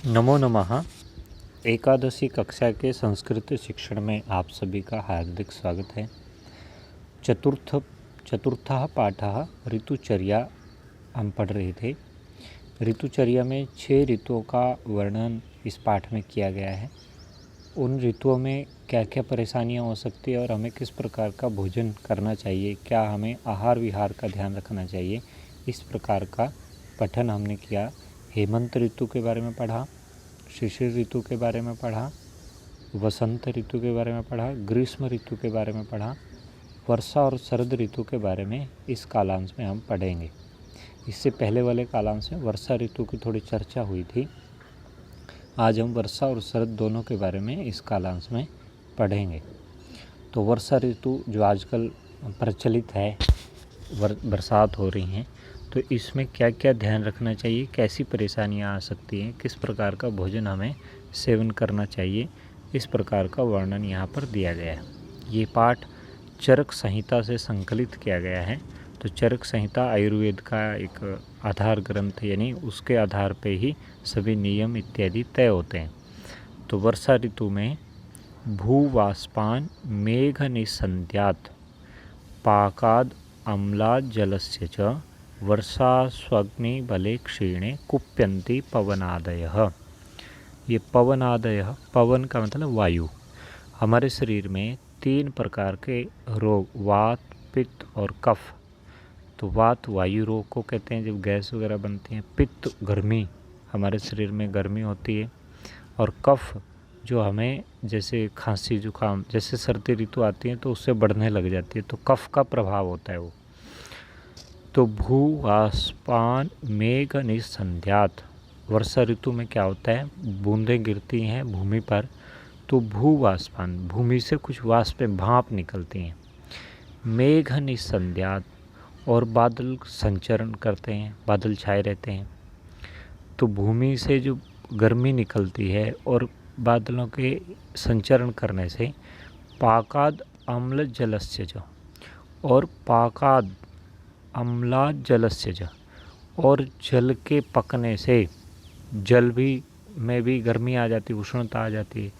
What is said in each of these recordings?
नमो नमः। एकादशी कक्षा के संस्कृत शिक्षण में आप सभी का हार्दिक स्वागत है। चतुर्थः पाठः ऋतुचर्या हम पढ़ रहे थे। ऋतुचर्या में 6 ऋतुओं का वर्णन इस पाठ में किया गया है। उन ऋतुओं में क्या क्या परेशानियां हो सकती है और हमें किस प्रकार का भोजन करना चाहिए, क्या हमें आहार विहार का ध्यान रखना चाहिए, इस प्रकार का पठन हमने किया। हेमंत ऋतु के बारे में पढ़ा, शिशिर ऋतु के बारे में पढ़ा, वसंत ऋतु के बारे में पढ़ा, ग्रीष्म ऋतु के बारे में पढ़ा, वर्षा और शरद ऋतु के बारे में इस कालांश में हम पढ़ेंगे। इससे पहले वाले कालांश में वर्षा ऋतु की थोड़ी चर्चा हुई थी। आज हम वर्षा और शरद दोनों के बारे में इस कालांश में पढ़ेंगे। तो वर्षा ऋतु जो आजकल प्रचलित है, बरसात हो रही हैं, तो इसमें क्या क्या ध्यान रखना चाहिए, कैसी परेशानियां आ सकती हैं, किस प्रकार का भोजन हमें सेवन करना चाहिए, इस प्रकार का वर्णन यहाँ पर दिया गया है। ये पाठ चरक संहिता से संकलित किया गया है। तो चरक संहिता आयुर्वेद का एक आधार ग्रंथ, यानी उसके आधार पे ही सभी नियम इत्यादि तय होते हैं। तो वर्षा ऋतु में भूवाष्पान मेघ निसंध्यात् पाकाद अम्लाद जलस्य च वर्षास्वग्नि बले क्षीणे कुप्यन्ति पवनादयः। ये पवनादयः, पवन का मतलब वायु। हमारे शरीर में 3 प्रकार के रोग, वात, पित्त और कफ। तो वात वायु रोग को कहते हैं, जब गैस वगैरह बनती है। पित्त गर्मी, हमारे शरीर में गर्मी होती है। और कफ जो हमें जैसे खांसी जुकाम, जैसे सर्दी ऋतु आती है तो उससे बढ़ने लग जाती है, तो कफ का प्रभाव होता है वो। तो भूवाष्पान मेघ निसंध्यात्, वर्षा ऋतु में क्या होता है, बूंदें गिरती हैं भूमि पर, तो भूवाष्पान, भूमि से कुछ वाष्प भाप निकलती हैं। मेघ निसंध्यात्, और बादल संचरण करते हैं, बादल छाए रहते हैं। तो भूमि से जो गर्मी निकलती है और बादलों के संचरण करने से पाकाद अम्ल जलस्य च, और पाकाद अम्लाद जलस्य च, और जल के पकने से जल भी में भी गर्मी आ जाती, उष्णता आ जाती है।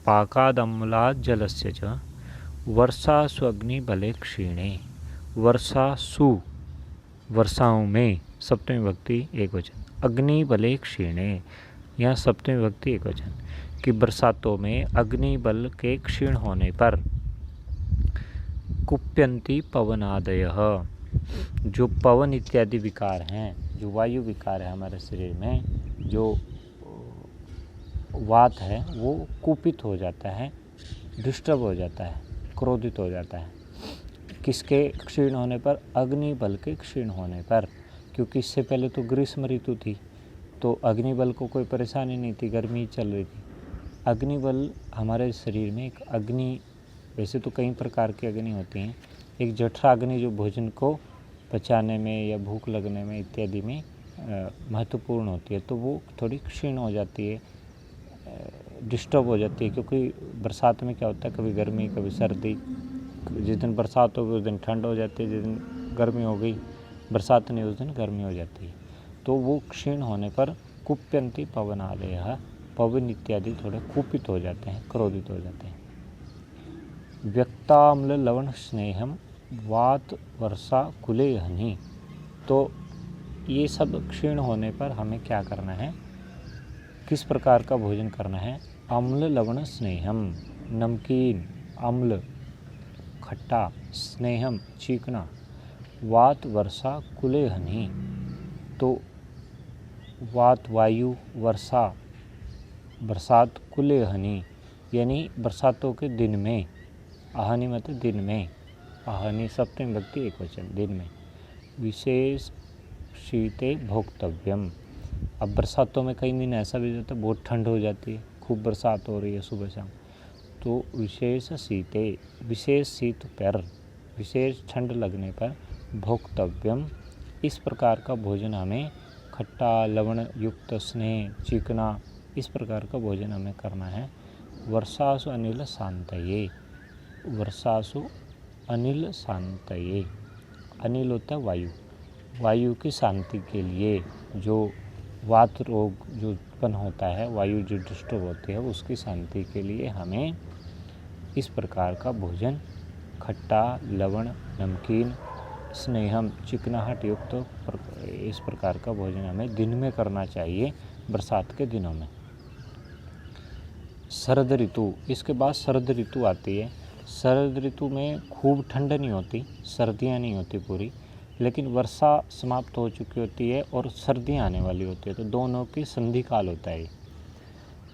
पाकाद अम्लाद जलस्य च वर्षा स्वग्नि बले क्षीणे, वर्षा सु, वर्षाओं में सप्तमी विभक्ति एकवचन, अग्नि बले क्षीणे, यहाँ सप्तमी विभक्ति एकवचन, कि बरसातों में अग्नि बल के क्षीण होने पर कुप्यन्ति पवनादयः, जो पवन इत्यादि विकार हैं, जो वायु विकार है हमारे शरीर में, जो वात है वो कुपित हो जाता है, डिस्टर्ब हो जाता है, क्रोधित हो जाता है। किसके क्षीण होने पर? अग्नि बल के क्षीण होने पर। क्योंकि इससे पहले तो ग्रीष्म ऋतु थी, तो अग्निबल को कोई परेशानी नहीं थी, गर्मी चल रही थी। अग्निबल हमारे शरीर में एक अग्नि, वैसे तो कई प्रकार की अग्नि होती हैं, एक जठराग्नि जो भोजन को पचाने में या भूख लगने में इत्यादि में महत्वपूर्ण होती है, तो वो थोड़ी क्षीण हो जाती है, डिस्टर्ब हो जाती है। क्योंकि बरसात में क्या होता है, कभी गर्मी कभी सर्दी, जिस दिन बरसात हो गई उस दिन ठंड हो जाती है, जिस दिन गर्मी हो गई बरसात नहीं उस दिन गर्मी हो जाती है। तो वो क्षीण होने पर कुप्यन्ति पवनादयः, पवन इत्यादि थोड़े कुपित हो जाते हैं, क्रोधित हो जाते हैं। व्यक्ताम्ल लवण स्नेहम वात वर्षा कुले हनि, तो ये सब क्षीण होने पर हमें क्या करना है, किस प्रकार का भोजन करना है। अम्ल लवण स्नेहम, नमकीन, अम्ल खट्टा, स्नेहम चीकना, वात वर्षा कुले हनि, तो वात वायु, वर्षा बरसात, कुले हनि यानी बरसातों के दिन में, आहनि मतलब दिन में, आहनि सप्तमी विभक्ति एकवचन, दिन में, विशेष शीते भोक्तव्यम। अब बरसातों में कई दिन ऐसा भी होता है बहुत ठंड हो जाती है, खूब बरसात हो रही है सुबह शाम, तो विशेष शीते, विशेष शीत पर, विशेष ठंड लगने पर भोक्तव्यम, इस प्रकार का भोजन हमें, खट्टा लवण युक्त स्नेह चिकना, इस प्रकार का भोजन हमें करना है। वर्षासु अनिल शांतये, वर्षासु अनिल शांतये, अनिल होता है वायु, वायु की शांति के लिए, जो वात रोग जो उत्पन्न होता है, वायु जो डिस्टर्ब होती है, उसकी शांति के लिए हमें इस प्रकार का भोजन, खट्टा, लवण, नमकीन, स्नेहम, चिकनाहट युक्त इस प्रकार का भोजन हमें दिन में करना चाहिए, बरसात के दिनों में। शरद ऋतु, इसके बाद शरद ऋतु आती है। शरद ऋतु में खूब ठंड नहीं होती, सर्दियाँ नहीं होती पूरी, लेकिन वर्षा समाप्त हो चुकी होती है और सर्दियाँ आने वाली होती है, तो दोनों की संधि काल होता है।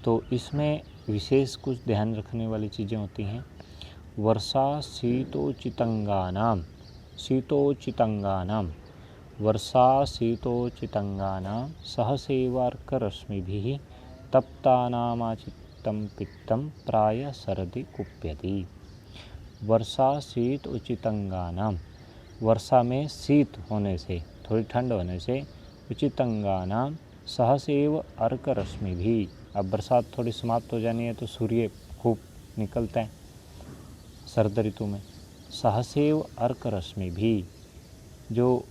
तो इसमें विशेष कुछ ध्यान रखने वाली चीज़ें होती हैं। वर्षा शीतोचितंगानाम, शीतोचितंगानाम, वर्षा शीतोचितंगानाम सहसेवार्करश्मिभिः तप्तानामाचित्तं पित्तं प्राय शरदि कुप्यति। वर्षा शीत उचितंगानाम, वर्षा में शीत होने से, थोड़ी ठंड होने से, उचितंगानाम सहसेव अर्क रश्मि भी, अब बरसात थोड़ी समाप्त हो जानी है तो सूर्य खूब निकलता है शरद ऋतु में। सहसेव अर्क रश्मि भी, जो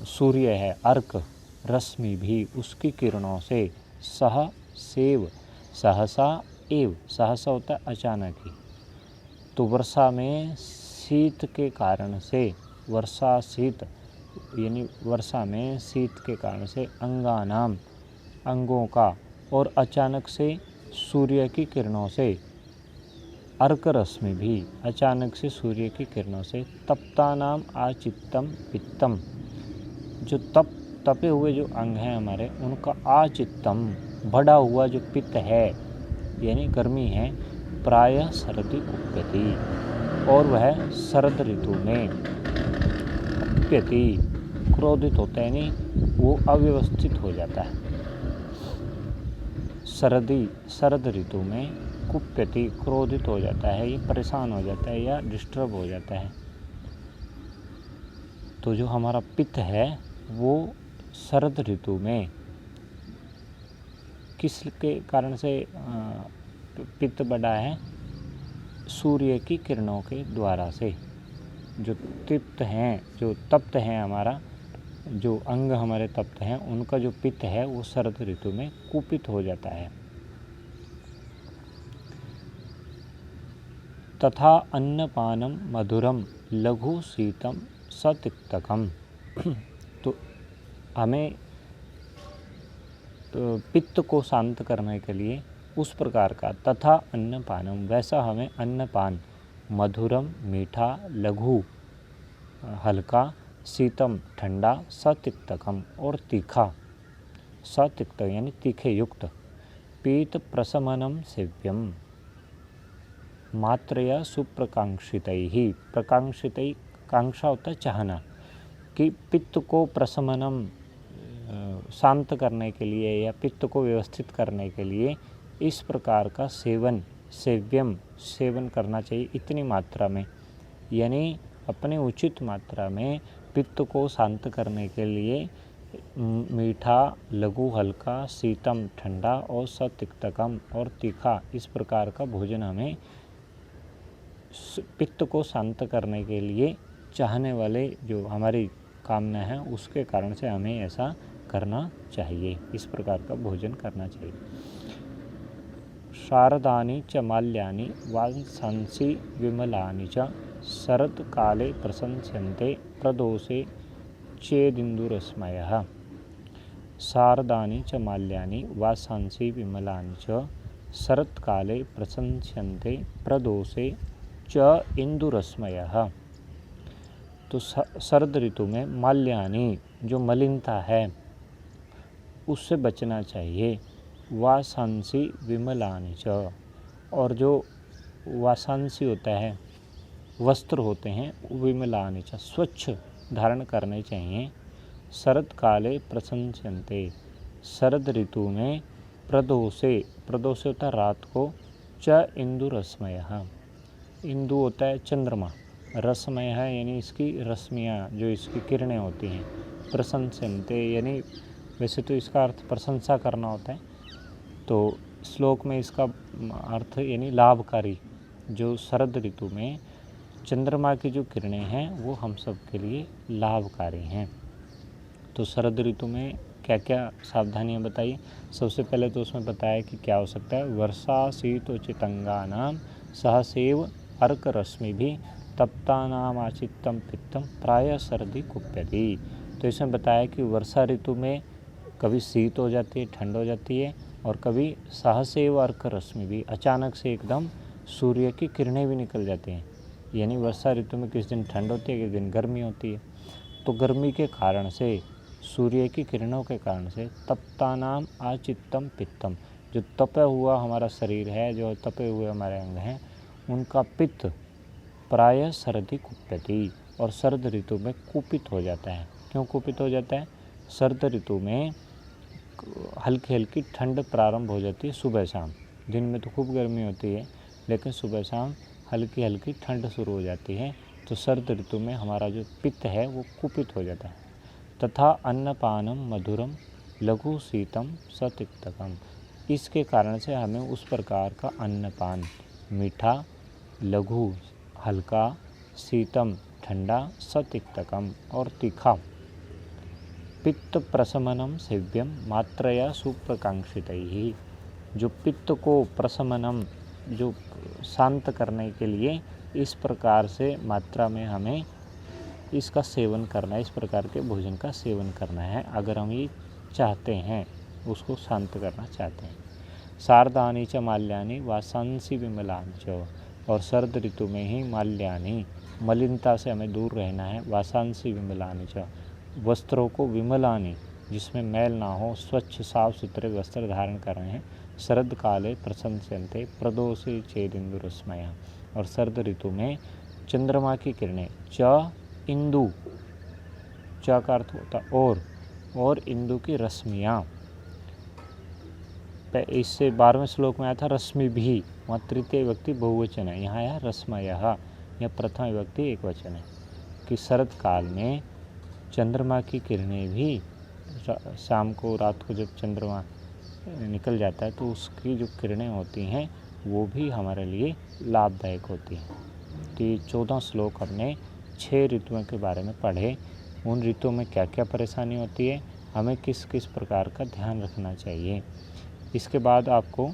सूर्य है, अर्क रश्मि भी, उसकी किरणों से, सह सेव, सहसा एव, सहसा होता है अचानक ही, तो वर्षा में शीत के कारण से, वर्षा शीत यानी वर्षा में शीत के कारण से अंगानाम, अंगों का, और अचानक से सूर्य की किरणों से, अर्क रश्मि भी, अचानक से सूर्य की किरणों से, तप्तानाम आचित्तम पित्तम, जो तपे हुए जो अंग हैं हमारे, उनका आचित्तम, बढ़ा हुआ जो पित्त है यानी गर्मी है, प्रायः शरदि कुप्यति, और वह शरद ऋतु में कुप्यति, क्रोधित होता है, यानी वो अव्यवस्थित हो जाता है। शरद ऋतु में कुप्यति, क्रोधित हो जाता है, ये परेशान हो जाता है या डिस्टर्ब हो जाता है। तो जो हमारा पित्त है वो शरद ऋतु में किस के कारण से पित्त बढ़ा है? सूर्य की किरणों के द्वारा से। जो तप्त हैं, जो तप्त हैं, हमारा जो अंग हमारे तप्त हैं, उनका जो पित्त है वो शरद ऋतु में कुपित हो जाता है। तथा अन्नपानम मधुरम लघु शीतम सतिक्तकम। तो हमें पित्त को शांत करने के लिए उस प्रकार का, तथा अन्नपानम, वैसा हमें अन्नपान, मधुरम मीठा, लघु हल्का, शीतम ठंडा, सतिक्तकम और तीखा, सतिक्त यानी तीखे युक्त, पीत प्रशमनम सेव्यम मात्रया सुप्रकांक्षितैहि। प्रकांक्षितै, कांक्षा होता है चाहना, कि पित्त को प्रशमनम शांत करने के लिए या पित्त को व्यवस्थित करने के लिए इस प्रकार का सेवन, सेव्यम, सेवन करना चाहिए इतनी मात्रा में, यानी अपने उचित मात्रा में पित्त को शांत करने के लिए मीठा, लघु हल्का, शीतम ठंडा और सतिक्तकम और तीखा, इस प्रकार का भोजन हमें पित्त को शांत करने के लिए चाहने वाले जो हमारी कामना है उसके कारण से हमें ऐसा करना चाहिए, इस प्रकार का भोजन करना चाहिए। शारदानि च माल्यानि वांसांसि विमलानि च शरत्काले प्रशंस्यन्ते प्रदोषे चेदिन्दुरश्मयः। शारदानि च माल्यानि वांसांसि विमलानि च शरत्काले प्रशंस्यन्ते प्रदोषे च इंदुरश्मयः। तो शरद ऋतु में माल्यानि, जो मलिनता है उससे बचना चाहिए। वासांसी विमलानि च, और जो वासांसी होता है, वस्त्र होते हैं, विमलानि च, स्वच्छ धारण करने चाहिए। शरद काले प्रशंस्यन्ते, शरद ऋतु में प्रदोषे, प्रदोषे होता है रात को, च इंदुरश्मयः, इंदु होता है चंद्रमा, रश्मय है यानी इसकी रश्मियाँ, जो इसकी किरणें होती हैं। प्रशंस्यन्ते यानी वैसे तो इसका अर्थ प्रशंसा करना होता है, तो श्लोक में इसका अर्थ यानी लाभकारी, जो शरद ऋतु में चंद्रमा की जो किरणें हैं वो हम सब के लिए लाभकारी हैं। तो शरद ऋतु में क्या क्या सावधानियाँ बताइए। सबसे पहले तो उसमें बताया कि क्या हो सकता है, वर्षा शीतोचितंगानाम सहसेव अर्क रश्मि भी तप्तानाम आचित्तम पित्तम प्राय सर्दी कुप्यति। तो इसमें बताया कि वर्षा ऋतु में कभी शीत हो जाती है, ठंड हो जाती है, और कभी सहसेव अर्क रश्मि भी, अचानक से एकदम सूर्य की किरणें भी निकल जाती हैं। यानी वर्षा ऋतु में किस दिन ठंड होती है, किस दिन गर्मी होती है। तो गर्मी के कारण से, सूर्य की किरणों के कारण से तप्तानाम आचित्तम पित्तम, जो तपे हुआ हमारा शरीर है, जो तपे हुए हमारे अंग हैं, उनका पित्त प्रायः सर्दी कुप्यति, और सर्द ऋतु में कुपित हो जाता है। क्यों कुपित हो जाता है? सर्द ऋतु में हल्की हल्की ठंड प्रारंभ हो जाती है सुबह शाम। दिन में तो खूब गर्मी होती है, लेकिन सुबह शाम हल्की हल्की ठंड शुरू हो जाती है। तो सर्द ऋतु में हमारा जो पित्त है वो कुपित हो जाता है। तथा अन्नपानम मधुरम लघु शीतम सतिक्तकम, इसके कारण से हमें उस प्रकार का अन्नपान, मीठा, लघु हल्का, शीतम ठंडा, सतिक्तकम और तीखा, पित्त प्रशमनम सेव्यम मात्रया सुप्रकांक्षितैहि, जो पित्त को प्रशमनम, जो शांत करने के लिए इस प्रकार से मात्रा में हमें इसका सेवन करना है, इस प्रकार के भोजन का सेवन करना है, अगर हम ये चाहते हैं, उसको शांत करना चाहते हैं। शारदानी च माल्यानि वासांसी विमलानि च, और सर्द ऋतु में ही माल्यानि, मलिनता से हमें दूर रहना है, वासांसी विमलानि च, वस्त्रों को विमलानि, जिसमें मैल ना हो, स्वच्छ साफ सुथरे वस्त्र धारण कर रहे हैं। शरद काले प्रशंस्यन्ते प्रदोषे चेदिन्दुरश्मयः, और सर्द ऋतु में चंद्रमा की किरणें, च इंदु, च का अर्थ होता और इंदु की रश्मियाँ, इससे 12वें श्लोक में आया था रश्मि भी, वहाँ तृतीय विभक्ति बहुवचन है, यहाँ आया रश्मयः, यह प्रथम विभक्ति एक वचन है। कि शरद काल में चंद्रमा की किरणें भी, शाम को रात को जब चंद्रमा निकल जाता है तो उसकी जो किरणें होती हैं वो भी हमारे लिए लाभदायक होती हैं। तो ये 14 श्लोक हमने 6 ऋतुओं के बारे में पढ़े। उन ऋतुओं में क्या क्या परेशानी होती है, हमें किस किस प्रकार का ध्यान रखना चाहिए। इसके बाद आपको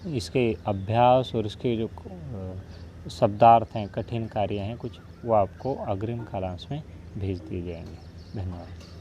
इसके अभ्यास और इसके जो शब्दार्थ हैं, कठिन कार्य हैं कुछ, वो आपको अग्रिम कालांश में भेज दिए जाएंगे। धन्यवाद।